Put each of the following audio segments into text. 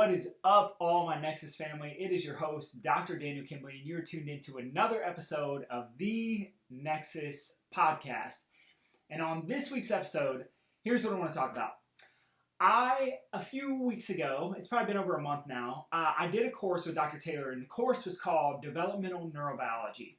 What is up, all my Nexus family? It is your host, Dr. Daniel Kimbley, and you're tuned into another episode of the Nexus Podcast. And on this week's episode, here's what I want to talk about. A few weeks ago, it's probably been over a month now, I did a course with Dr. Taylor, and the course was called Developmental Neurobiology.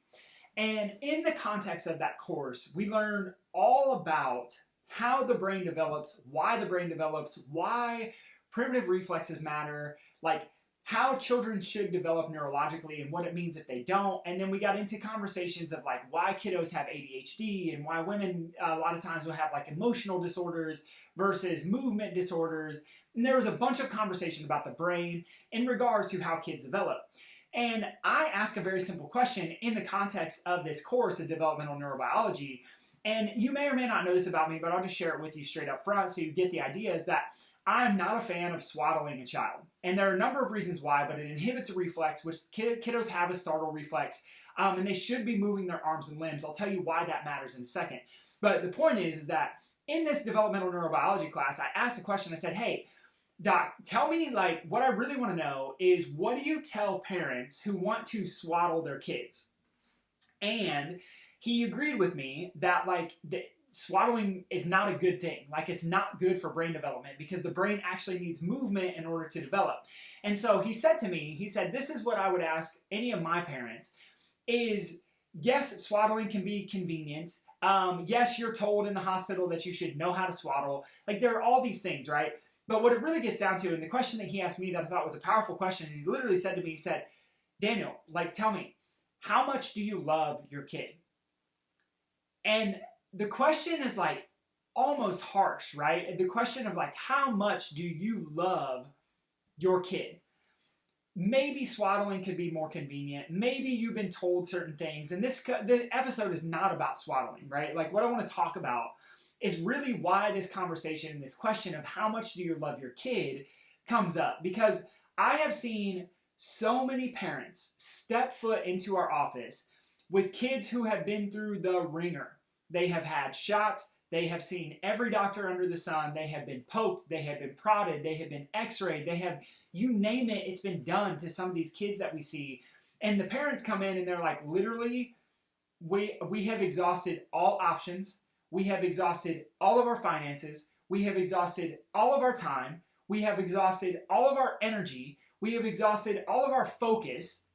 And in the context of that course, we learned all about how the brain develops, why the brain develops, why primitive reflexes matter, like how children should develop neurologically and what it means if they don't. And then we got into conversations of like why kiddos have ADHD and why women a lot of times will have like emotional disorders versus movement disorders. And there was a bunch of conversation about the brain in regards to how kids develop. And I ask a very simple question in the context of this course of developmental neurobiology. And you may or may not know this about me, but I'll just share it with you straight up front so you get the idea, is that I'm not a fan of swaddling a child. And there are a number of reasons why, but it inhibits a reflex, which kiddos have a startle reflex, and they should be moving their arms and limbs. I'll tell you why that matters in a second. But the point is that in this developmental neurobiology class, I asked a question. I said, hey, Doc, tell me, like, what I really want to know is, what do you tell parents who want to swaddle their kids? And he agreed with me that, like, swaddling is not a good thing. Like, it's not good for brain development because the brain actually needs movement in order to develop. And so he said to me, he said, this is what I would ask any of my parents is, yes, swaddling can be convenient. Yes, you're told in the hospital that you should know how to swaddle. Like, there are all these things, right? But what it really gets down to, and the question that he asked me that I thought was a powerful question, is he literally said to me, he said, Daniel, like, tell me, how much do you love your kid? And the question is like almost harsh, right? The question of like, how much do you love your kid? Maybe swaddling could be more convenient. Maybe you've been told certain things. And the episode is not about swaddling, right? Like, what I want to talk about is really why this conversation and this question of how much do you love your kid comes up. Because I have seen so many parents step foot into our office with kids who have been through the ringer. They have had shots. They have seen every doctor under the sun. They have been poked. They have been prodded. They have been x-rayed. They have, you name it, it's been done to some of these kids that we see. And the parents come in and they're like, literally, we have exhausted all options. We have exhausted all of our finances. We have exhausted all of our time. We have exhausted all of our energy. We have exhausted all of our focus.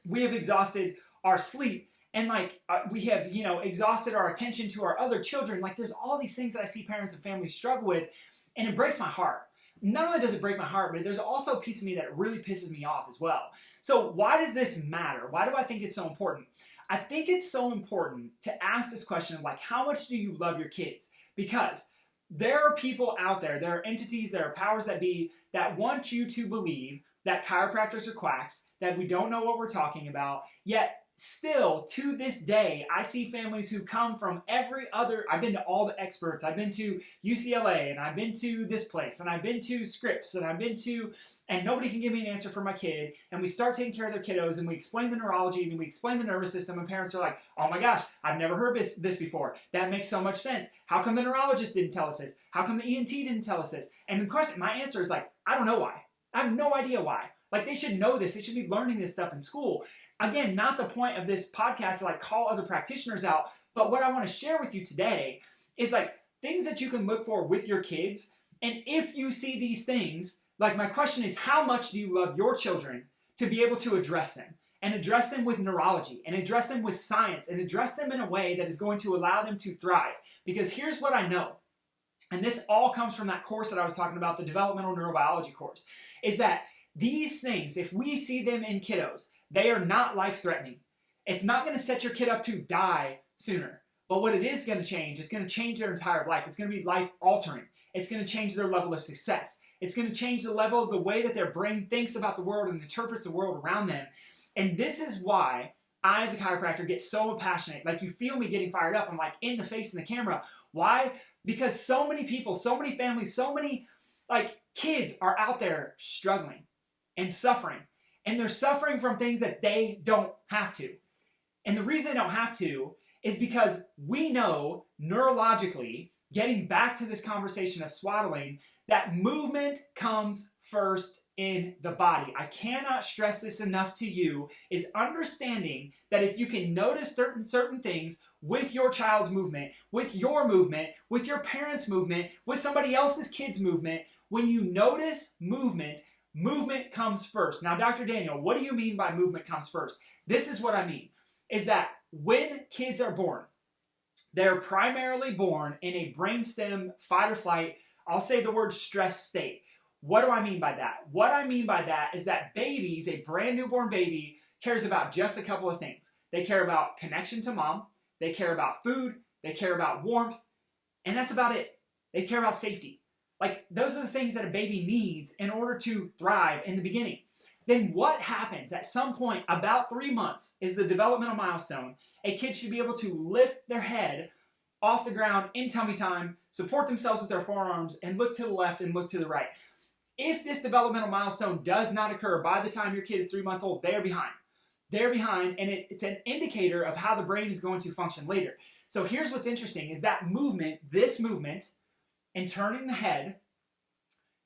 We have exhausted our sleep. And like, we have, exhausted our attention to our other children. Like, there's all these things that I see parents and families struggle with, and it breaks my heart. Not only does it break my heart, but there's also a piece of me that really pisses me off as well. So why does this matter? Why do I think it's so important? I think it's so important to ask this question of like, how much do you love your kids? Because there are people out there, there are entities, there are powers that be that want you to believe that chiropractors are quacks, that we don't know what we're talking about, yet still, to this day, I see families who come from I've been to all the experts. I've been to UCLA, and I've been to this place, and I've been to Scripps, and nobody can give me an answer for my kid. And we start taking care of their kiddos, and we explain the neurology, and we explain the nervous system, and parents are like, oh my gosh, I've never heard this before. That makes so much sense. How come the neurologist didn't tell us this? How come the ENT didn't tell us this? And the question, my answer is like, I don't know why. I have no idea why. Like, they should know this. They should be learning this stuff in school. Again, not the point of this podcast to like call other practitioners out, but what I want to share with you today is like things that you can look for with your kids. And if you see these things, like, my question is, how much do you love your children to be able to address them, and address them with neurology, and address them with science, and address them in a way that is going to allow them to thrive? Because here's what I know, and this all comes from that course that I was talking about, the developmental neurobiology course, is that these things, if we see them in kiddos, they are not life-threatening. It's not going to set your kid up to die sooner. But what it is going to change, it's going to change their entire life. It's going to be life-altering. It's going to change their level of success. It's going to change the level of the way that their brain thinks about the world and interprets the world around them. And this is why I, as a chiropractor, get so passionate. Like, you feel me getting fired up. I'm like in the face in the camera. Why? Because so many people, so many families, so many like kids are out there struggling and suffering. And they're suffering from things that they don't have to. And the reason they don't have to is because we know neurologically, getting back to this conversation of swaddling, that movement comes first in the body. I cannot stress this enough to you, is understanding that if you can notice certain things with your child's movement, with your parents' movement, with somebody else's kid's movement, when you notice movement, movement comes first. Now, Dr. Daniel, what do you mean by movement comes first? This is what I mean, is that when kids are born, they're primarily born in a brainstem fight or flight, I'll say the word stress state. What do I mean by that? What I mean by that is that babies, a brand newborn baby, cares about just a couple of things. They care about connection to mom, they care about food, they care about warmth, and that's about it. They care about safety. Like, those are the things that a baby needs in order to thrive in the beginning. Then what happens at some point, about 3 months, is the developmental milestone. A kid should be able to lift their head off the ground in tummy time, support themselves with their forearms, and look to the left and look to the right. If this developmental milestone does not occur by the time your kid is 3 months old, they are behind. They're behind, and it's an indicator of how the brain is going to function later. So here's what's interesting, is that movement, this movement, and turning the head,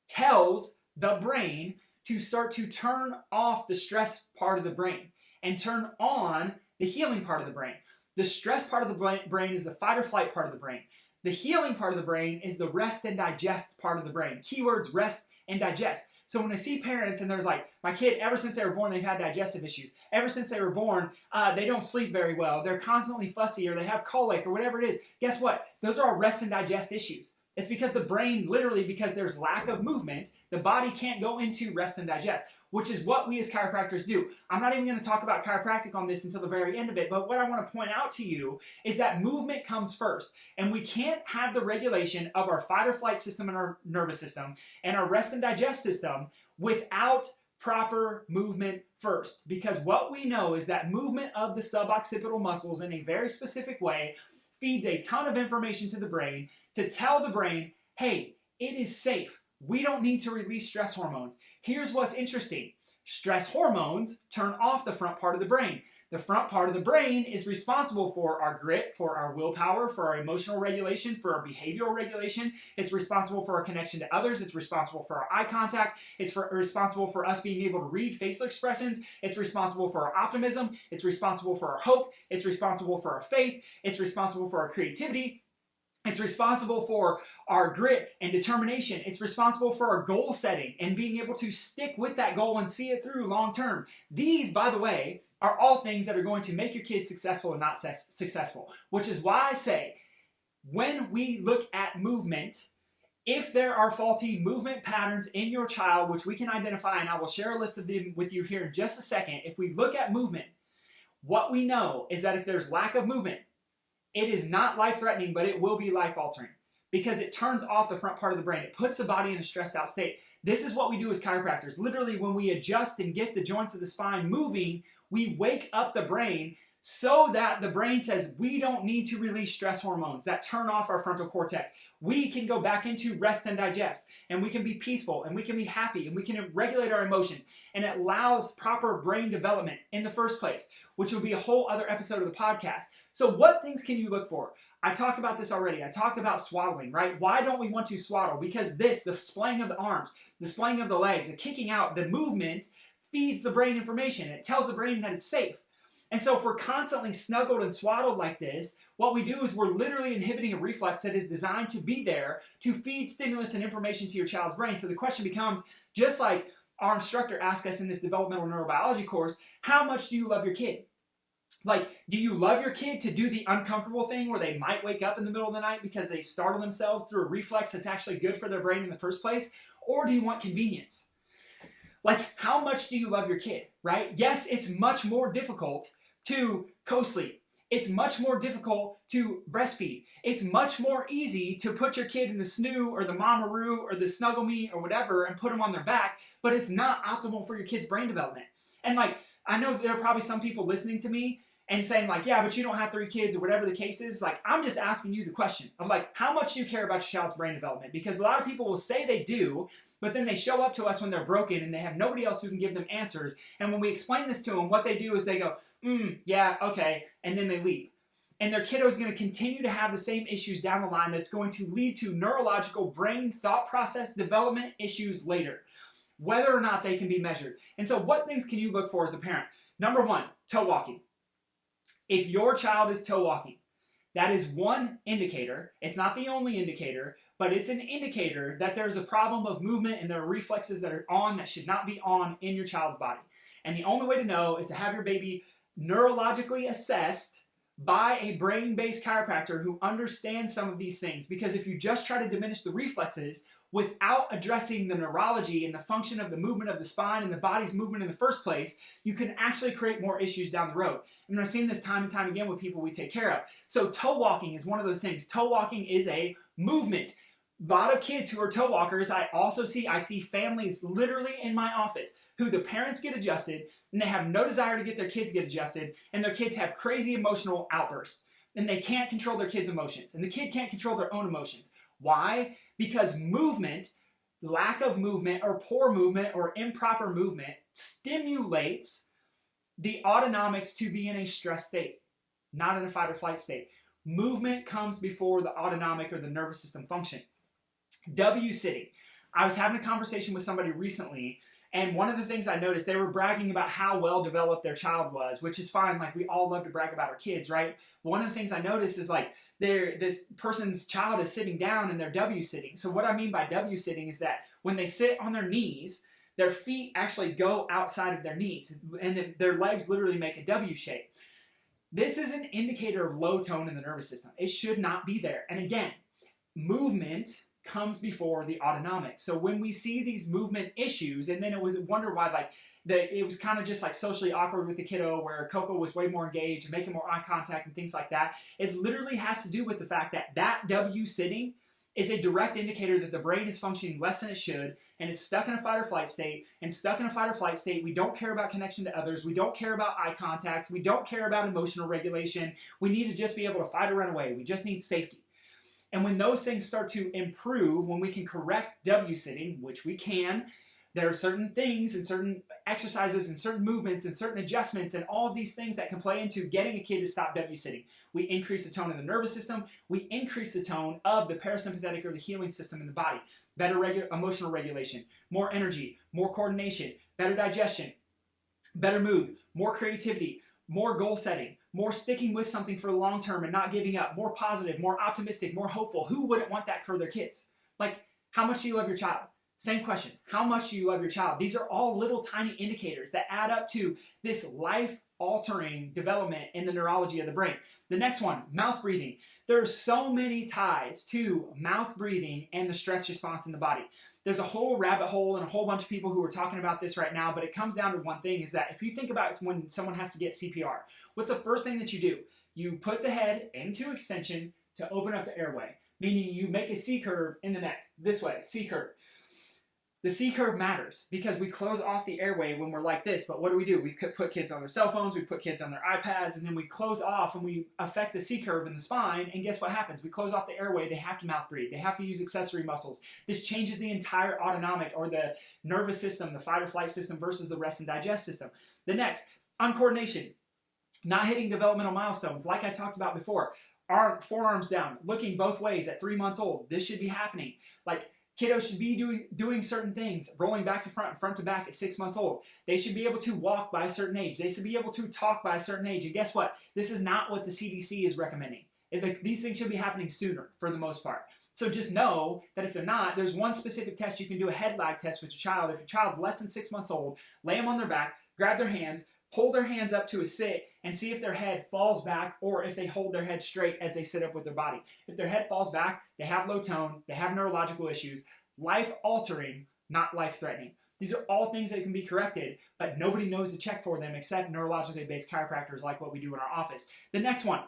tells the brain to start to turn off the stress part of the brain and turn on the healing part of the brain. The stress part of the brain is the fight or flight part of the brain. The healing part of the brain is the rest and digest part of the brain. Keywords: rest and digest. So when I see parents and there's like, my kid, ever since they were born, they've had digestive issues. Ever since they were born, they don't sleep very well. They're constantly fussy, or they have colic, or whatever it is. Guess what? Those are all rest and digest issues. It's because the brain, literally, because there's lack of movement, the body can't go into rest and digest, which is what we as chiropractors do. I'm not even going to talk about chiropractic on this until the very end of it, but what I want to point out to you is that movement comes first, and we can't have the regulation of our fight or flight system and our nervous system and our rest and digest system without proper movement first, because what we know is that movement of the suboccipital muscles in a very specific way feeds a ton of information to the brain to tell the brain, hey, it is safe. We don't need to release stress hormones. Here's what's interesting. Stress hormones turn off the front part of the brain. The front part of the brain is responsible for our grit, for our willpower, for our emotional regulation, for our behavioral regulation. It's responsible for our connection to others. It's responsible for our eye contact. It's responsible for us being able to read facial expressions. It's responsible for our optimism. It's responsible for our hope. It's responsible for our faith. It's responsible for our creativity. It's responsible for our grit and determination. It's responsible for our goal setting and being able to stick with that goal and see it through long term. These, by the way, are all things that are going to make your kids successful and not successful, which is why I say, when we look at movement, if there are faulty movement patterns in your child, which we can identify, and I will share a list of them with you here in just a second, if we look at movement, what we know is that if there's lack of movement, it is not life-threatening, but it will be life-altering because it turns off the front part of the brain. It puts the body in a stressed-out state. This is what we do as chiropractors. Literally, when we adjust and get the joints of the spine moving, we wake up the brain so that the brain says, we don't need to release stress hormones that turn off our frontal cortex. We can go back into rest and digest, and we can be peaceful, and we can be happy, and we can regulate our emotions, and it allows proper brain development in the first place, which will be a whole other episode of the podcast. So what things can you look for? I talked about this already. I talked about swaddling, right? Why don't we want to swaddle? Because the splaying of the arms, the splaying of the legs, the kicking out, the movement feeds the brain information. It tells the brain that it's safe. And so if we're constantly snuggled and swaddled like this, what we do is we're literally inhibiting a reflex that is designed to be there to feed stimulus and information to your child's brain. So the question becomes, just like our instructor asked us in this developmental neurobiology course, how much do you love your kid? Like, do you love your kid to do the uncomfortable thing where they might wake up in the middle of the night because they startle themselves through a reflex that's actually good for their brain in the first place? Or do you want convenience? Like, how much do you love your kid, right? Yes, it's much more difficult to co-sleep. It's much more difficult to breastfeed. It's much more easy to put your kid in the snoo or the mamaroo or the snuggle me or whatever and put them on their back, but it's not optimal for your kid's brain development. And like, I know there are probably some people listening to me and saying like, yeah, but you don't have 3 kids or whatever the case is. Like, I'm just asking you the question of like, how much do you care about your child's brain development? Because a lot of people will say they do, but then they show up to us when they're broken and they have nobody else who can give them answers. And when we explain this to them, what they do is they go, yeah, okay, and then they leave. And their kiddo is going to continue to have the same issues down the line that's going to lead to neurological brain thought process development issues later. whether or not they can be measured. And so what things can you look for as a parent? Number one, toe walking. If your child is toe walking, that is one indicator. It's not the only indicator, but it's an indicator that there's a problem of movement and there are reflexes that are on that should not be on in your child's body. And the only way to know is to have your baby neurologically assessed by a brain-based chiropractor who understands some of these things. Because if you just try to diminish the reflexes without addressing the neurology and the function of the movement of the spine and the body's movement in the first place, you can actually create more issues down the road. And I've seen this time and time again with people we take care of. So toe walking is one of those things. Toe walking is a movement. A lot of kids who are toe walkers, I see families literally in my office who the parents get adjusted and they have no desire to get their kids get adjusted, and their kids have crazy emotional outbursts and they can't control their kids' emotions and the kid can't control their own emotions. Why? Because movement, lack of movement or poor movement or improper movement stimulates the autonomics to be in a stress state, not in a fight or flight state. Movement comes before the autonomic or the nervous system function. W-sitting. I was having a conversation with somebody recently, and one of the things I noticed, they were bragging about how well developed their child was, which is fine. Like, we all love to brag about our kids, right? But one of the things I noticed is like this person's child is sitting down and they're W-sitting. So what I mean by W-sitting is that when they sit on their knees, their feet actually go outside of their knees and their legs literally make a W shape. This is an indicator of low tone in the nervous system. It should not be there. And again, movement comes before the autonomic. So when we see these movement issues, and then it was wonder why it was kind of just like socially awkward with the kiddo where Coco was way more engaged and making more eye contact and things like that. It literally has to do with the fact that W sitting is a direct indicator that the brain is functioning less than it should, and it's stuck in a fight or flight state. And stuck in a fight or flight state, we don't care about connection to others. We don't care about eye contact. We don't care about emotional regulation. We need to just be able to fight or run away. We just need safety. And when those things start to improve, when we can correct W-sitting, which we can, there are certain things and certain exercises and certain movements and certain adjustments and all of these things that can play into getting a kid to stop W-sitting. We increase the tone of the nervous system. We increase the tone of the parasympathetic or the healing system in the body. Better emotional regulation, more energy, more coordination, better digestion, better mood, more creativity, more goal setting, more sticking with something for the long term and not giving up, more positive, more optimistic, more hopeful. Who wouldn't want that for their kids? Like, how much do you love your child? Same question. How much do you love your child? These are all little tiny indicators that add up to this life-altering development in the neurology of the brain. The next one, mouth breathing. There are so many ties to mouth breathing and the stress response in the body. There's a whole rabbit hole and a whole bunch of people who are talking about this right now, but it comes down to one thing, is that if you think about when someone has to get CPR, what's the first thing that you do? You put the head into extension to open up the airway, meaning you make a C curve in the neck, this way, C curve. The C curve matters because we close off the airway when we're like this, but what do? We put kids on their cell phones, we put kids on their iPads, and then we close off and we affect the C curve in the spine, and guess what happens? We close off the airway, they have to mouth breathe, they have to use accessory muscles. This changes the entire autonomic or the nervous system, the fight or flight system versus the rest and digest system. The next, uncoordination, not hitting developmental milestones, like I talked about before. Forearms down, looking both ways at 3 months old. This should be happening. Like, kiddos should be doing certain things, rolling back to front and front to back at 6 months old. They should be able to walk by a certain age. They should be able to talk by a certain age. And guess what? This is not what the CDC is recommending. These things should be happening sooner for the most part. So just know that if they're not, there's one specific test you can do, a head lag test with your child. If your child's less than 6 months old, lay them on their back, grab their hands, pull their hands up to a sit, and see if their head falls back or if they hold their head straight as they sit up with their body. If their head falls back, they have low tone, they have neurological issues, life-altering, not life-threatening. These are all things that can be corrected, but nobody knows to check for them except neurologically based chiropractors like what we do in our office. The next one,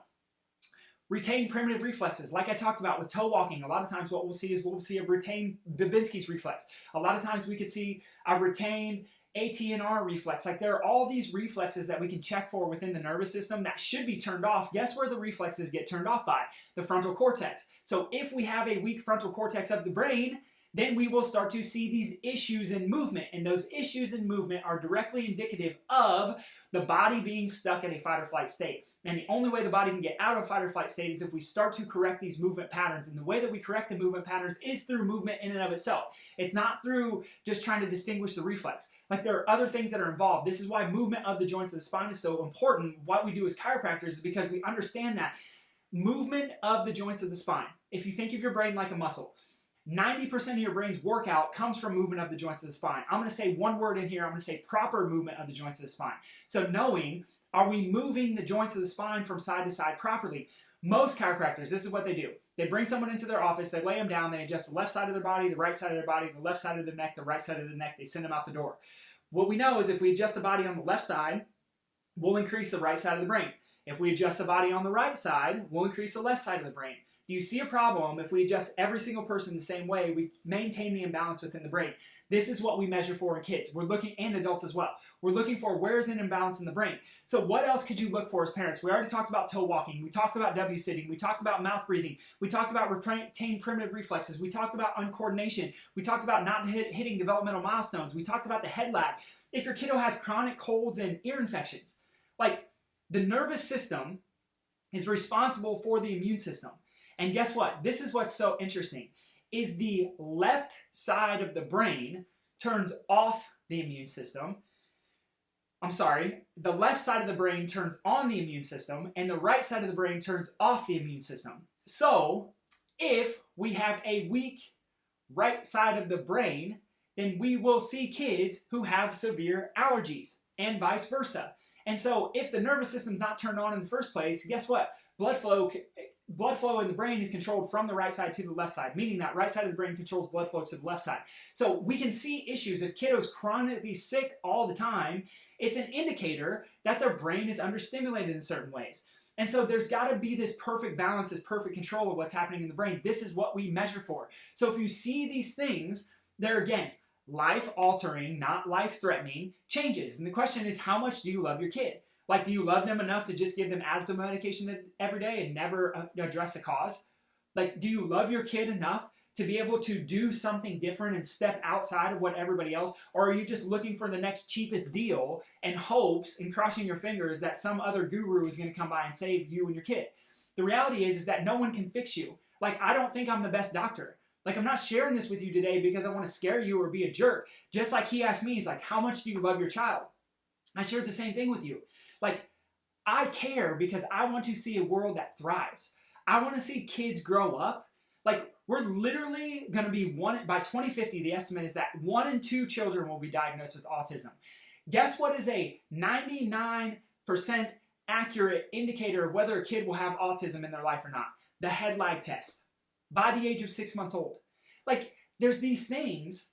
retain primitive reflexes. Like I talked about with toe walking, a lot of times what we'll see is a retained Babinski's reflex. A lot of times we could see a retained ATNR reflex. Like, there are all these reflexes that we can check for within the nervous system that should be turned off. Guess where the reflexes get turned off by? The frontal cortex. So if we have a weak frontal cortex of the brain, then we will start to see these issues in movement. And those issues in movement are directly indicative of the body being stuck in a fight or flight state. And the only way the body can get out of fight or flight state is if we start to correct these movement patterns. And the way that we correct the movement patterns is through movement in and of itself. It's not through just trying to distinguish the reflex. Like, there are other things that are involved. This is why movement of the joints of the spine is so important. What we do as chiropractors is because we understand that movement of the joints of the spine, if you think of your brain like a muscle, 90% of your brain's workout comes from movement of the joints of the spine. I'm going to say one word in here. I'm going to say proper movement of the joints of the spine. So knowing, are we moving the joints of the spine from side to side properly? Most chiropractors, this is what they do. They bring someone into their office, they lay them down, they adjust the left side of their body, the right side of their body, the left side of the neck, the right side of the neck, they send them out the door. What we know is if we adjust the body on the left side, we'll increase the right side of the brain. If we adjust the body on the right side, we'll increase the left side of the brain. Do you see a problem if we adjust every single person the same way, we maintain the imbalance within the brain? This is what we measure for in kids. We're looking, and adults as well. We're looking for where is an imbalance in the brain. So what else could you look for as parents? We already talked about toe walking. We talked about W-sitting. We talked about mouth breathing. We talked about retained primitive reflexes. We talked about uncoordination. We talked about not hitting developmental milestones. We talked about the head lag. If your kiddo has chronic colds and ear infections, like, the nervous system is responsible for the immune system. And guess what? This is what's so interesting, is the left side of the brain turns off the immune system. The left side of the brain turns on the immune system, and the right side of the brain turns off the immune system. So if we have a weak right side of the brain, then we will see kids who have severe allergies, and vice versa. And so if the nervous system's not turned on in the first place, guess what? Blood flow in the brain is controlled from the right side to the left side, meaning that right side of the brain controls blood flow to the left side. So we can see issues. If kiddos chronically sick all the time, it's an indicator that their brain is understimulated in certain ways. And so there's got to be this perfect balance, this perfect control of what's happening in the brain. This is what we measure for. So if you see these things, they're, again, life-altering, not life-threatening changes. And the question is, how much do you love your kid? Like, do you love them enough to just give them asthma medication every day and never address the cause? Like, do you love your kid enough to be able to do something different and step outside of what everybody else? Or are you just looking for the next cheapest deal and hopes and crossing your fingers that some other guru is going to come by and save you and your kid? The reality is that no one can fix you. Like, I don't think I'm the best doctor. Like, I'm not sharing this with you today because I want to scare you or be a jerk. Just like he asked me, he's like, how much do you love your child? I shared the same thing with you. Like, I care because I want to see a world that thrives. I want to see kids grow up. Like, we're literally going to be by 2050, the estimate is that 1 in 2 children will be diagnosed with autism. Guess what is a 99% accurate indicator of whether a kid will have autism in their life or not? The head lag test by the age of 6 months old. Like, there's these things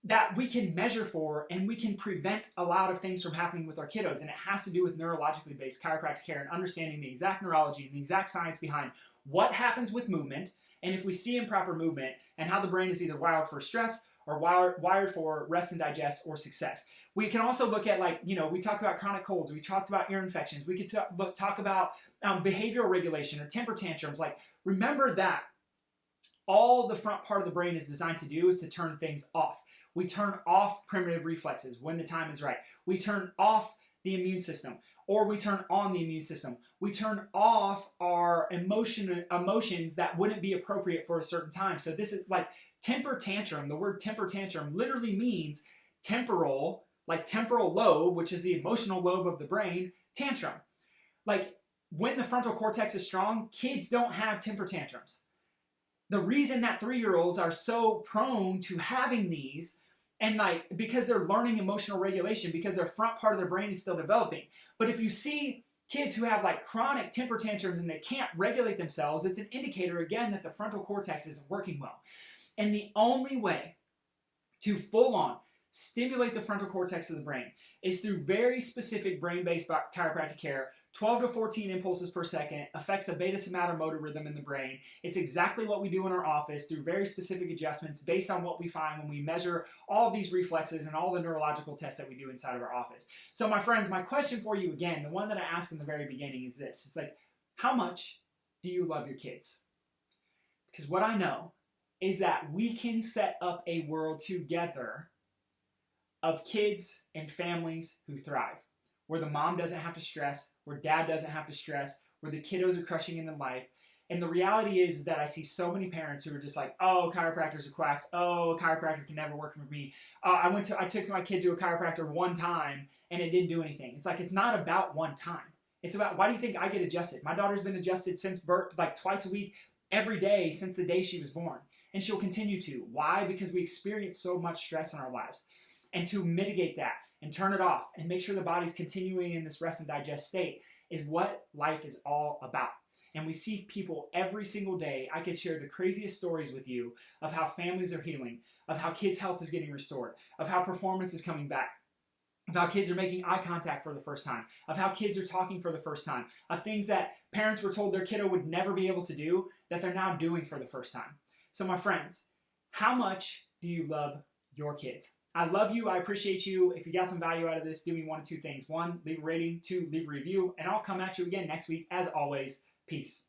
that we can measure for, and we can prevent a lot of things from happening with our kiddos. And it has to do with neurologically based chiropractic care and understanding the exact neurology and the exact science behind what happens with movement, and if we see improper movement, and how the brain is either wired for stress or wired for rest and digest or success. We can also look at, like, we talked about chronic colds, we talked about ear infections, we could talk about behavioral regulation or temper tantrums. Like, remember that all the front part of the brain is designed to do is to turn things off. We turn off primitive reflexes when the time is right. We turn off the immune system, or we turn on the immune system. We turn off our emotions that wouldn't be appropriate for a certain time. So this is like temper tantrum. The word temper tantrum literally means temporal, like temporal lobe, which is the emotional lobe of the brain, tantrum. Like, when the frontal cortex is strong, kids don't have temper tantrums. The reason that 3-year-olds are so prone to having these, and because they're learning emotional regulation, because their front part of their brain is still developing. But if you see kids who have chronic temper tantrums and they can't regulate themselves, it's an indicator, again, that the frontal cortex isn't working well. And the only way to full on stimulate the frontal cortex of the brain is through very specific brain-based chiropractic care. 12 to 14 impulses per second, affects a beta somatomotor rhythm in the brain. It's exactly what we do in our office through very specific adjustments based on what we find when we measure all of these reflexes and all the neurological tests that we do inside of our office. So my friends, my question for you again, the one that I asked in the very beginning is this. It's like, how much do you love your kids? Because what I know is that we can set up a world together of kids and families who thrive, where the mom doesn't have to stress, where dad doesn't have to stress, where the kiddos are crushing into life. And the reality is that I see so many parents who are just like, oh, chiropractors are quacks. Oh, a chiropractor can never work for me. I took my kid to a chiropractor one time and it didn't do anything. It's like, it's not about one time. It's about, why do you think I get adjusted? My daughter's been adjusted since birth, like twice a week, every day since the day she was born. And she'll continue to. Why? Because we experience so much stress in our lives. And to mitigate that and turn it off and make sure the body's continuing in this rest and digest state is what life is all about. And we see people every single day. I could share the craziest stories with you of how families are healing, of how kids' health is getting restored, of how performance is coming back, of how kids are making eye contact for the first time, of how kids are talking for the first time, of things that parents were told their kiddo would never be able to do that they're now doing for the first time. So my friends, how much do you love your kids? I love you. I appreciate you. If you got some value out of this, do me one of two things. One, leave a rating. Two, leave a review. And I'll come at you again next week. As always, peace.